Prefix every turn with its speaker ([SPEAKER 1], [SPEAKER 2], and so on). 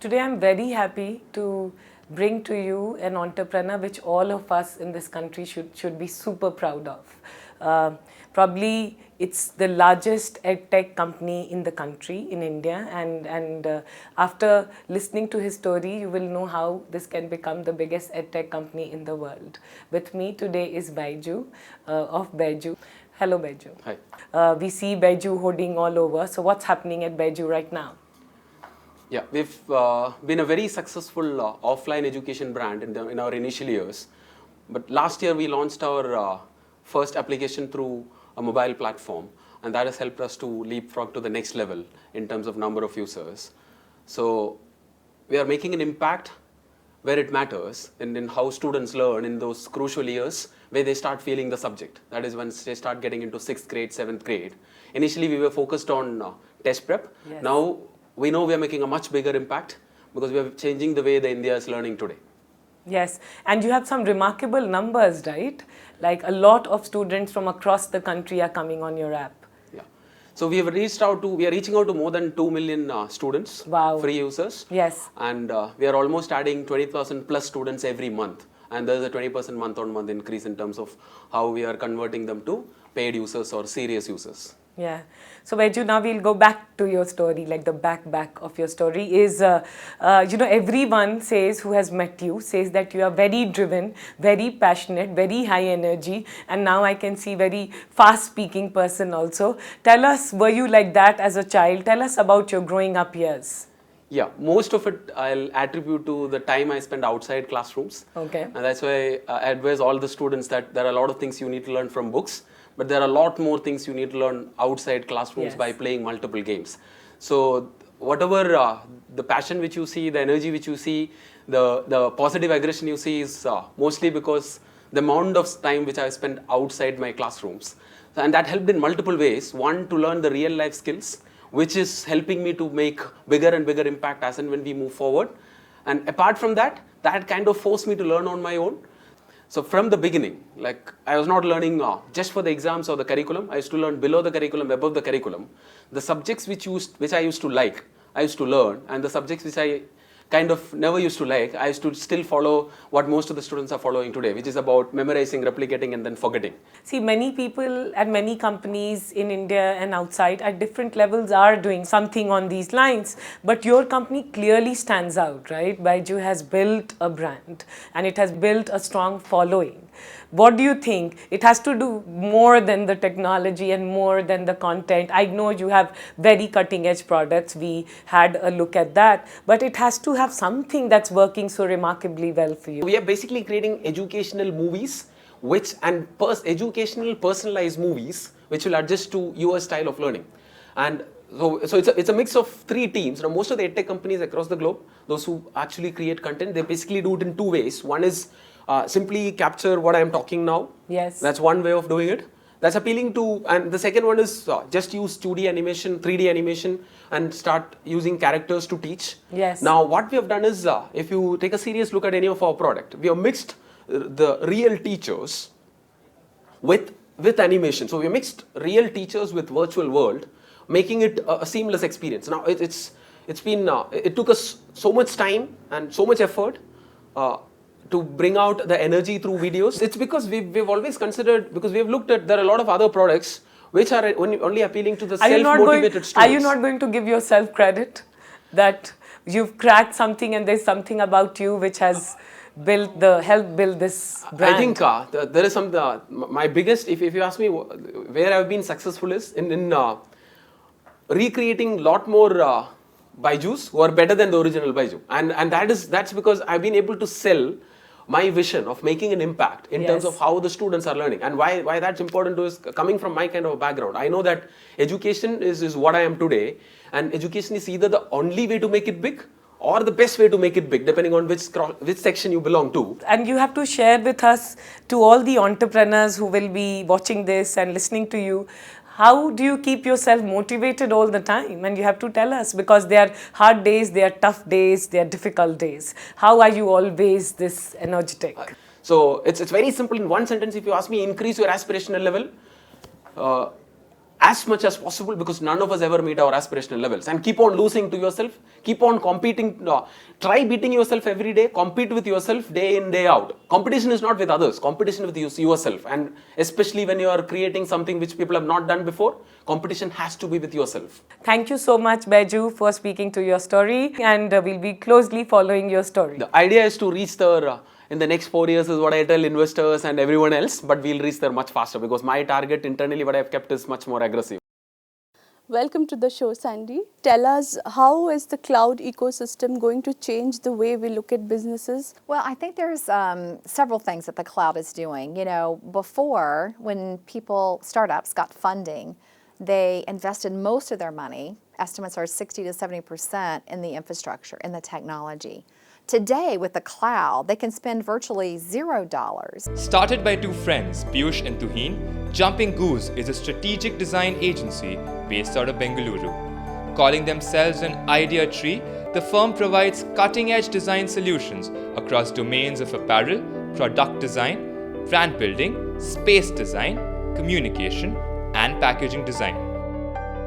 [SPEAKER 1] Today I'm very happy to bring to you an entrepreneur which all of us in this country should be super proud of. Probably it's the largest edtech company in the country, in India, and after listening to his story, you will know how this can become the biggest edtech company in the world. With me today is Byju of Byju. Hello, Byju.
[SPEAKER 2] Hi.
[SPEAKER 1] We see Byju hoarding all over. So what's happening at Byju right now?
[SPEAKER 2] Yeah, we've been a very successful offline education brand in our initial years. But last year we launched our first application through a mobile platform, and that has helped us to leapfrog to the next level in terms of number of users. So we are making an impact where it matters, and in how students learn in those crucial years where they start feeling the subject. That is when they start getting into 6th grade, 7th grade. Initially we were focused on test prep.
[SPEAKER 1] Yes.
[SPEAKER 2] Now we know we are making a much bigger impact because we are changing the way the India is learning today.
[SPEAKER 1] Yes, and you have some remarkable numbers, right? Like a lot of students from across the country are coming on your app.
[SPEAKER 2] Yeah. So we are reaching out to more than 2 million students,
[SPEAKER 1] Wow.
[SPEAKER 2] free users.
[SPEAKER 1] Yes.
[SPEAKER 2] And we are almost adding 20,000 plus students every month. And there's a 20% month-on-month increase in terms of how we are converting them to paid users or serious users.
[SPEAKER 1] Yeah. So Byju, now we'll go back to your story, like the back of your story is, everyone says who has met you, says that you are very driven, very passionate, very high energy, and now I can see very fast speaking person also. Tell us, were you like that as a child? Tell us about your growing up years.
[SPEAKER 2] Yeah, most of it I'll attribute to the time I spent outside classrooms.
[SPEAKER 1] Okay.
[SPEAKER 2] And that's why I advise all the students that there are a lot of things you need to learn from books, but there are a lot more things you need to learn outside classrooms.
[SPEAKER 1] Yes.
[SPEAKER 2] By playing multiple games. So whatever the passion which you see, the energy which you see, the positive aggression you see is mostly because the amount of time which I spent outside my classrooms. And that helped in multiple ways. One, to learn the real life skills, which is helping me to make bigger and bigger impact as and when we move forward. And apart from that, that kind of forced me to learn on my own. So from the beginning, like I was not learning just for the exams or the curriculum. I used to learn below the curriculum, above the curriculum. The subjects which I used to like, I used to learn, and the subjects which I kind of never used to like, I used to still follow what most of the students are following today, which is about memorizing, replicating, and then forgetting.
[SPEAKER 1] See, many people at many companies in India and outside at different levels are doing something on these lines. But your company clearly stands out, right? Byju has built a brand and it has built a strong following. What do you think? It has to do more than the technology and more than the content. I know you have very cutting edge products. We had a look at that. But it has to have something that's working so remarkably well for you.
[SPEAKER 2] We are basically creating educational movies educational personalized movies which will adjust to your style of learning. And so it's a mix of 3 teams. Now most of the edtech companies across the globe, those who actually create content, they basically do it in 2 ways. One is simply capture what I am talking now.
[SPEAKER 1] Yes.
[SPEAKER 2] That's one way of doing it. That's appealing to, and the second one is just use 2D animation, 3D animation, and start using characters to teach.
[SPEAKER 1] Yes.
[SPEAKER 2] Now what we have done is, if you take a serious look at any of our product, we have mixed the real teachers with animation. So we mixed real teachers with virtual world, making it a seamless experience. Now it took us so much time and so much effort to bring out the energy through videos. It's because we've always considered, because we've looked at, there are a lot of other products which are only appealing to the self-motivated students.
[SPEAKER 1] Are you not going to give yourself credit that you've cracked something and there's something about you which has helped build this brand?
[SPEAKER 2] I think there is some, my biggest, if you ask me where I've been successful is in recreating lot more Byjus who are better than the original Byju. And that's because I've been able to sell my vision of making an impact in terms of how the students are learning. And why that's important is coming from my kind of a background. I know that education is what I am today, and education is either the only way to make it big or the best way to make it big, depending on which section you belong to.
[SPEAKER 1] And you have to share with us, to all the entrepreneurs who will be watching this and listening to you, how do you keep yourself motivated all the time? And you have to tell us, because there are hard days, there are tough days, there are difficult days. How are you always this energetic?
[SPEAKER 2] So it's very simple in one sentence. If you ask me, increase your aspirational level. as much as possible, because none of us ever meet our aspirational levels, and keep on losing to yourself, keep on competing, try beating yourself every day, compete with yourself day in, day out. Competition is not with others, competition with yourself, and especially when you are creating something which people have not done before, competition has to be with yourself.
[SPEAKER 1] Thank you so much, Byju, for speaking to your story, and we'll be closely following your story.
[SPEAKER 2] The idea is to reach there in the next 4 years is what I tell investors and everyone else, but we'll reach there much faster because my target internally, what I've kept, is much more aggressive.
[SPEAKER 3] Welcome to the show, Sandy. Tell us, how is the cloud ecosystem going to change the way we look at businesses?
[SPEAKER 4] Well, I think there's several things that the cloud is doing. You know, before, when startups got funding, they invested most of their money, estimates are 60 to 70%, in the infrastructure, in the technology. Today, with the cloud, they can spend virtually $0.
[SPEAKER 5] Started by two friends, Piyush and Tuhin, Jumping Goose is a strategic design agency based out of Bengaluru. Calling themselves an idea tree, the firm provides cutting-edge design solutions across domains of apparel, product design, brand building, space design, communication, and packaging design.